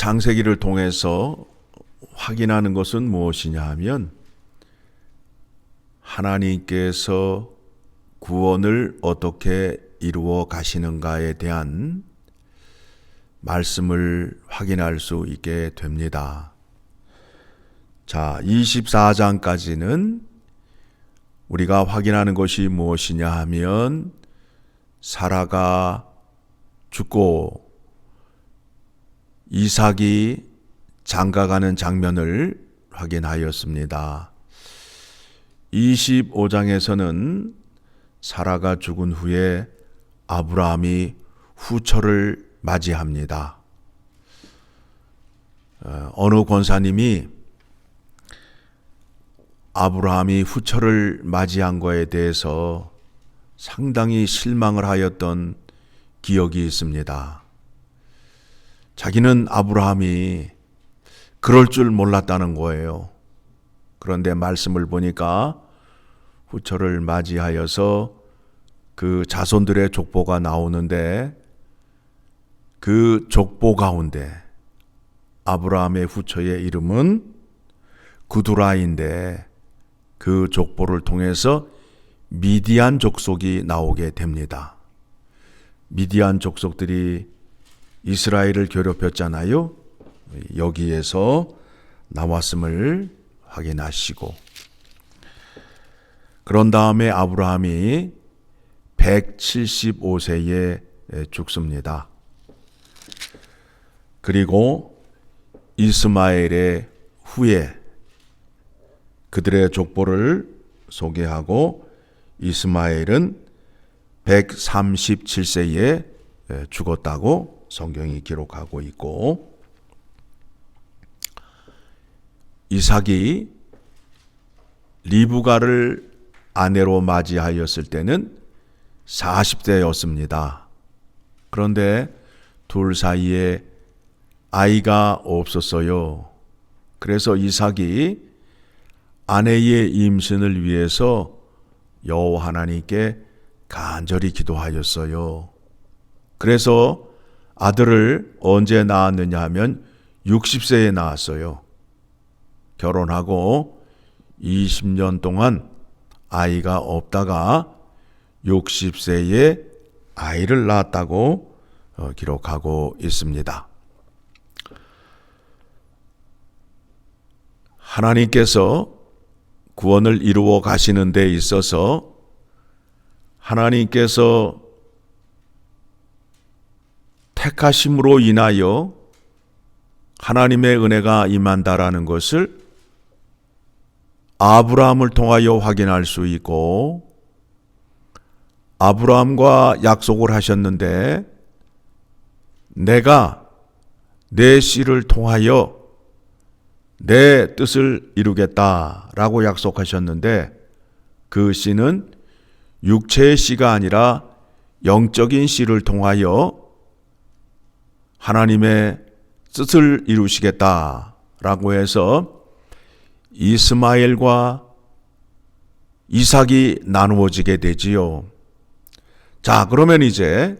창세기를 통해서 확인하는 것은 무엇이냐 하면 하나님께서 구원을 어떻게 이루어 가시는가에 대한 말씀을 확인할 수 있게 됩니다. 자, 24장까지는 우리가 확인하는 것이 무엇이냐 하면 사라가 죽고 이삭이 장가가는 장면을 확인하였습니다. 25장에서는 사라가 죽은 후에 아브라함이 후처를 맞이합니다. 어느 권사님이 아브라함이 후처를 맞이한 것에 대해서 상당히 실망을 하였던 기억이 있습니다. 자기는 아브라함이 그럴 줄 몰랐다는 거예요. 그런데 말씀을 보니까 후처를 맞이하여서 그 자손들의 족보가 나오는데 그 족보 가운데 아브라함의 후처의 이름은 구두라인데 그 족보를 통해서 미디안 족속이 나오게 됩니다. 미디안 족속들이 이스라엘을 괴롭혔잖아요. 여기에서 나왔음을 확인하시고 그런 다음에 아브라함이 175세에 죽습니다. 그리고 이스마엘의 후에 그들의 족보를 소개하고 이스마엘은 137세에 죽었다고 성경이 기록하고 있고 이삭이 리브가를 아내로 맞이하였을 때는 40대였습니다. 그런데 둘 사이에 아이가 없었어요. 그래서 이삭이 아내의 임신을 위해서 여호와 하나님께 간절히 기도하였어요. 그래서 아들을 언제 낳았느냐 하면 60세에 낳았어요. 결혼하고 20년 동안 아이가 없다가 60세에 아이를 낳았다고 기록하고 있습니다. 하나님께서 구원을 이루어 가시는 데 있어서 하나님께서 택하심으로 인하여 하나님의 은혜가 임한다라는 것을 아브라함을 통하여 확인할 수 있고 아브라함과 약속을 하셨는데 내가 내 씨를 통하여 내 뜻을 이루겠다라고 약속하셨는데 그 씨는 육체의 씨가 아니라 영적인 씨를 통하여 하나님의 뜻을 이루시겠다라고 해서 이스마엘과 이삭이 나누어지게 되지요. 자, 그러면 이제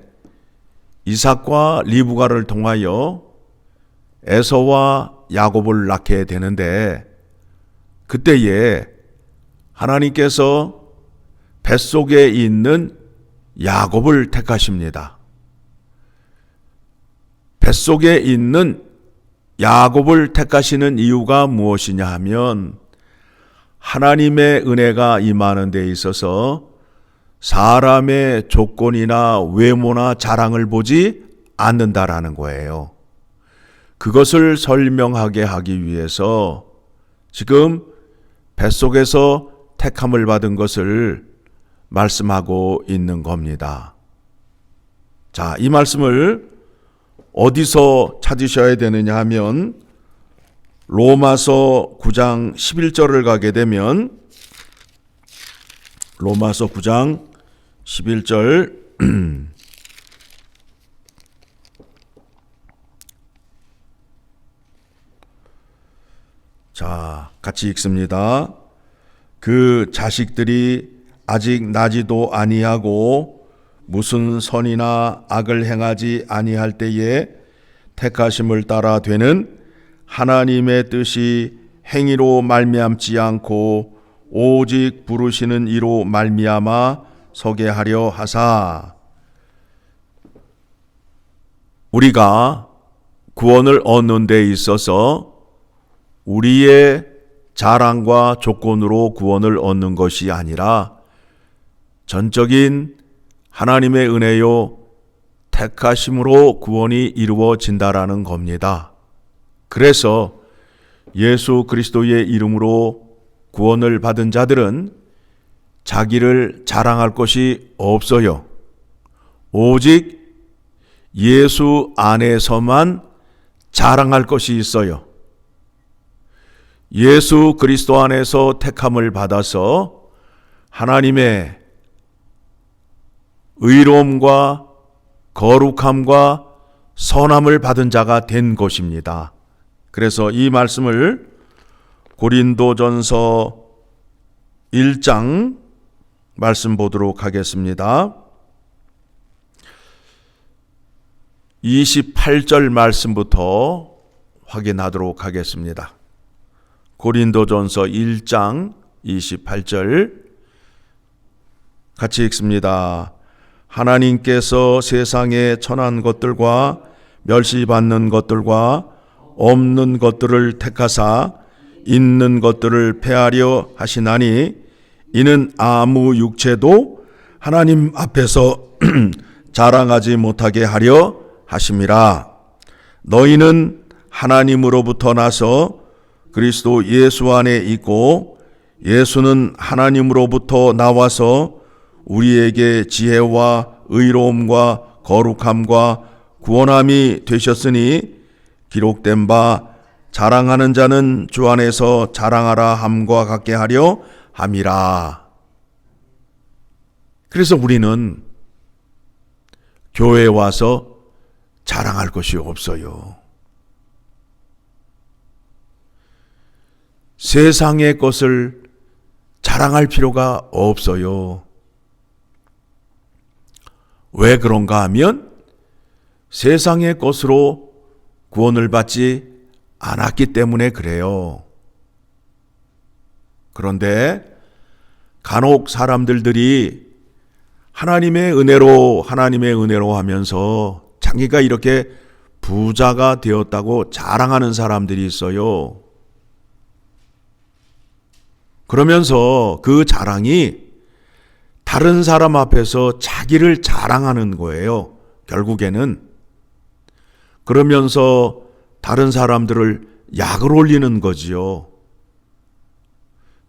이삭과 리브가를 통하여 에서와 야곱을 낳게 되는데 그때에 하나님께서 뱃속에 있는 야곱을 택하십니다. 뱃속에 있는 야곱을 택하시는 이유가 무엇이냐 하면 하나님의 은혜가 임하는 데 있어서 사람의 조건이나 외모나 자랑을 보지 않는다라는 거예요. 그것을 설명하게 하기 위해서 지금 뱃속에서 택함을 받은 것을 말씀하고 있는 겁니다. 자, 이 말씀을 어디서 찾으셔야 되느냐 하면 로마서 9장 11절을 가게 되면 로마서 9장 11절 자, 같이 읽습니다. 그 자식들이 아직 나지도 아니하고 무슨 선이나 악을 행하지 아니할 때에 택하심을 따라 되는 하나님의 뜻이 행위로 말미암지 않고 오직 부르시는 이로 말미암아 서게 하려 하사. 우리가 구원을 얻는 데 있어서 우리의 자랑과 조건으로 구원을 얻는 것이 아니라 전적인 하나님의 은혜요 택하심으로 구원이 이루어진다라는 겁니다. 그래서 예수 그리스도의 이름으로 구원을 받은 자들은 자기를 자랑할 것이 없어요. 오직 예수 안에서만 자랑할 것이 있어요. 예수 그리스도 안에서 택함을 받아서 하나님의 의로움과 거룩함과 선함을 받은 자가 된 것입니다. 그래서 이 말씀을 고린도전서 1장 말씀 보도록 하겠습니다. 28절 말씀부터 확인하도록 하겠습니다. 고린도전서 1장 28절 같이 읽습니다. 하나님께서 세상에 천한 것들과 멸시받는 것들과 없는 것들을 택하사 있는 것들을 폐하려 하시나니 이는 아무 육체도 하나님 앞에서 자랑하지 못하게 하려 하심이라. 너희는 하나님으로부터 나서 그리스도 예수 안에 있고 예수는 하나님으로부터 나와서 우리에게 지혜와 의로움과 거룩함과 구원함이 되셨으니 기록된 바 자랑하는 자는 주 안에서 자랑하라 함과 같게 하려 함이라. 그래서 우리는 교회에 와서 자랑할 것이 없어요. 세상의 것을 자랑할 필요가 없어요. 왜 그런가 하면 세상의 것으로 구원을 받지 않았기 때문에 그래요. 그런데 간혹 사람들이 하나님의 은혜로 하면서 자기가 이렇게 부자가 되었다고 자랑하는 사람들이 있어요. 그러면서 그 자랑이 다른 사람 앞에서 자기를 자랑하는 거예요. 결국에는. 그러면서 다른 사람들을 약을 올리는 거지요.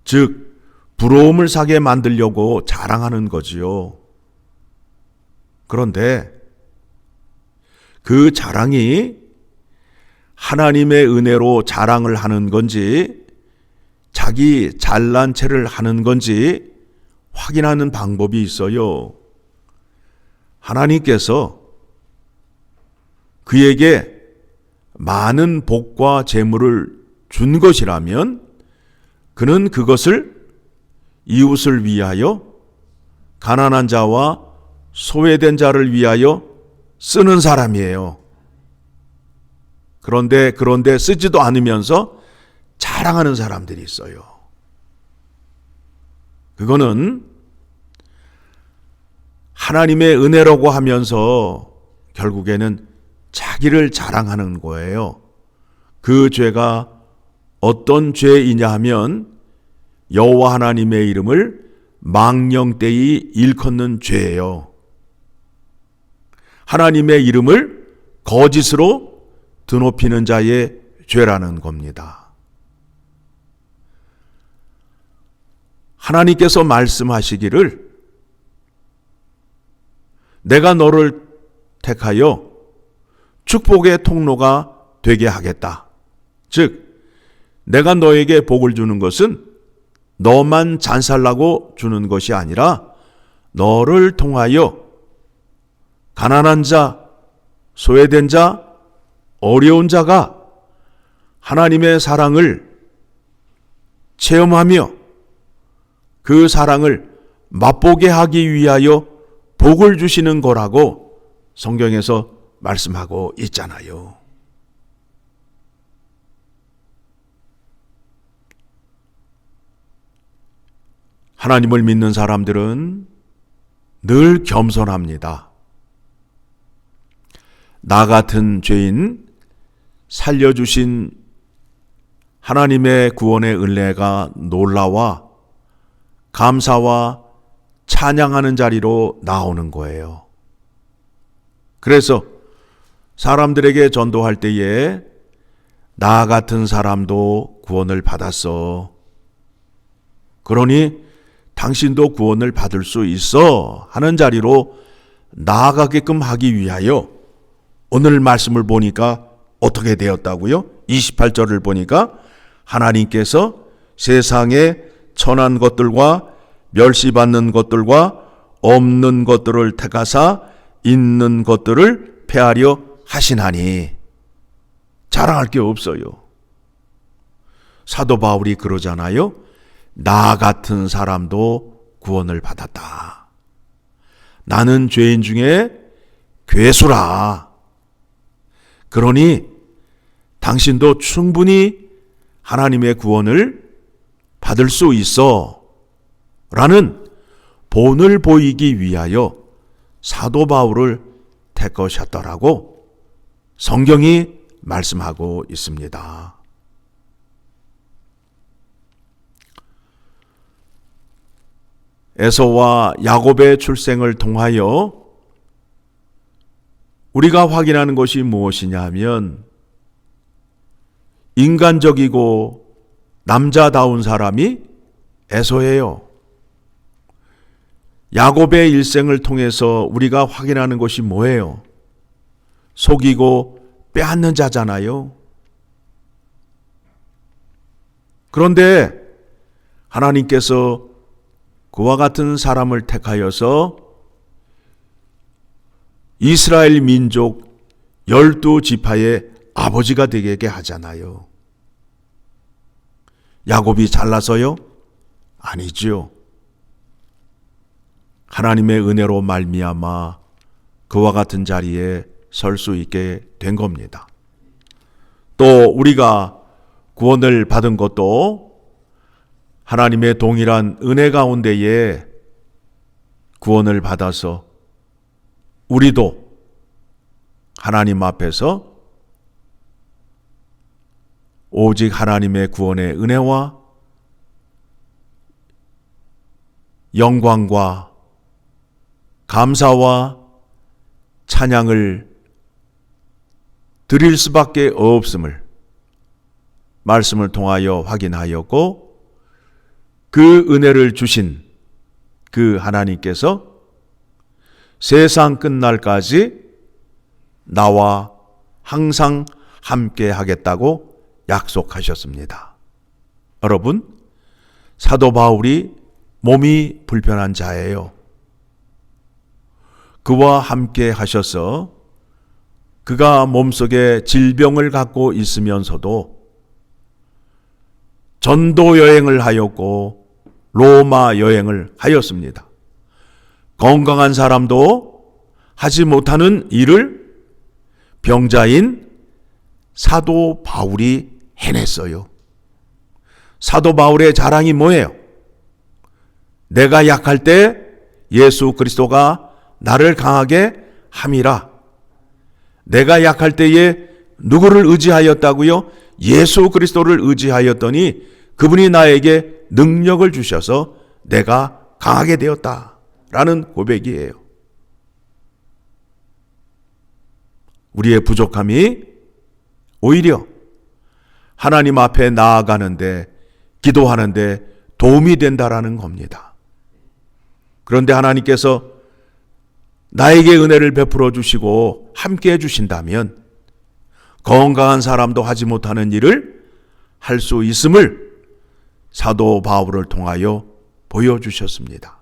즉 부러움을 사게 만들려고 자랑하는 거지요. 그런데 그 자랑이 하나님의 은혜로 자랑을 하는 건지 자기 잘난 체를 하는 건지 확인하는 방법이 있어요. 하나님께서 그에게 많은 복과 재물을 준 것이라면 그는 그것을 이웃을 위하여 가난한 자와 소외된 자를 위하여 쓰는 사람이에요. 그런데 쓰지도 않으면서 자랑하는 사람들이 있어요. 그거는 하나님의 은혜라고 하면서 결국에는 자기를 자랑하는 거예요. 그 죄가 어떤 죄이냐 하면 여호와 하나님의 이름을 망령되이 일컫는 죄예요. 하나님의 이름을 거짓으로 드높이는 자의 죄라는 겁니다. 하나님께서 말씀하시기를 내가 너를 택하여 축복의 통로가 되게 하겠다. 즉 내가 너에게 복을 주는 것은 너만 잔살나고 주는 것이 아니라 너를 통하여 가난한 자, 소외된 자, 어려운 자가 하나님의 사랑을 체험하며 그 사랑을 맛보게 하기 위하여 복을 주시는 거라고 성경에서 말씀하고 있잖아요. 하나님을 믿는 사람들은 늘 겸손합니다. 나 같은 죄인 살려주신 하나님의 구원의 은혜가 놀라와 감사와 찬양하는 자리로 나오는 거예요. 그래서 사람들에게 전도할 때에 나 같은 사람도 구원을 받았어. 그러니 당신도 구원을 받을 수 있어 하는 자리로 나아가게끔 하기 위하여 오늘 말씀을 보니까 어떻게 되었다고요? 28절을 보니까 하나님께서 세상에 천한 것들과 멸시받는 것들과 없는 것들을 택하사 있는 것들을 폐하려 하시나니. 자랑할 게 없어요. 사도 바울이 그러잖아요. 나 같은 사람도 구원을 받았다. 나는 죄인 중에 괴수라. 그러니 당신도 충분히 하나님의 구원을 받을 수 있어 라는 본을 보이기 위하여 사도 바울을 택하셨더라고 성경이 말씀하고 있습니다. 에서와 야곱의 출생을 통하여 우리가 확인하는 것이 무엇이냐 하면 인간적이고 남자다운 사람이 에서예요. 야곱의 일생을 통해서 우리가 확인하는 것이 뭐예요? 속이고 빼앗는 자잖아요. 그런데 하나님께서 그와 같은 사람을 택하여서 이스라엘 민족 12지파의 아버지가 되게 하잖아요. 야곱이 잘나서요? 아니지요. 하나님의 은혜로 말미암아 그와 같은 자리에 설 수 있게 된 겁니다. 또 우리가 구원을 받은 것도 하나님의 동일한 은혜 가운데에 구원을 받아서 우리도 하나님 앞에서 오직 하나님의 구원의 은혜와 영광과 감사와 찬양을 드릴 수밖에 없음을 말씀을 통하여 확인하였고, 그 은혜를 주신 그 하나님께서 세상 끝날까지 나와 항상 함께 하겠다고 약속하셨습니다. 여러분, 사도 바울이 몸이 불편한 자예요. 그와 함께 하셔서 그가 몸속에 질병을 갖고 있으면서도 전도 여행을 하였고 로마 여행을 하였습니다. 건강한 사람도 하지 못하는 일을 병자인 사도 바울이 해냈어요. 사도 바울의 자랑이 뭐예요? 내가 약할 때 예수 그리스도가 나를 강하게 함이라. 내가 약할 때에 누구를 의지하였다고요? 예수 그리스도를 의지하였더니 그분이 나에게 능력을 주셔서 내가 강하게 되었다라는 고백이에요. 우리의 부족함이 오히려 하나님 앞에 나아가는데, 기도하는데 도움이 된다라는 겁니다. 그런데 하나님께서 나에게 은혜를 베풀어 주시고 함께 해 주신다면 건강한 사람도 하지 못하는 일을 할 수 있음을 사도 바울을 통하여 보여주셨습니다.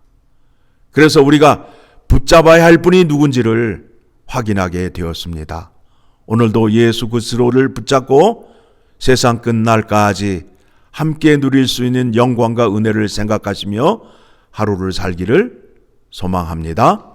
그래서 우리가 붙잡아야 할 분이 누군지를 확인하게 되었습니다. 오늘도 예수 그리스도를 붙잡고 세상 끝날까지 함께 누릴 수 있는 영광과 은혜를 생각하시며 하루를 살기를 소망합니다.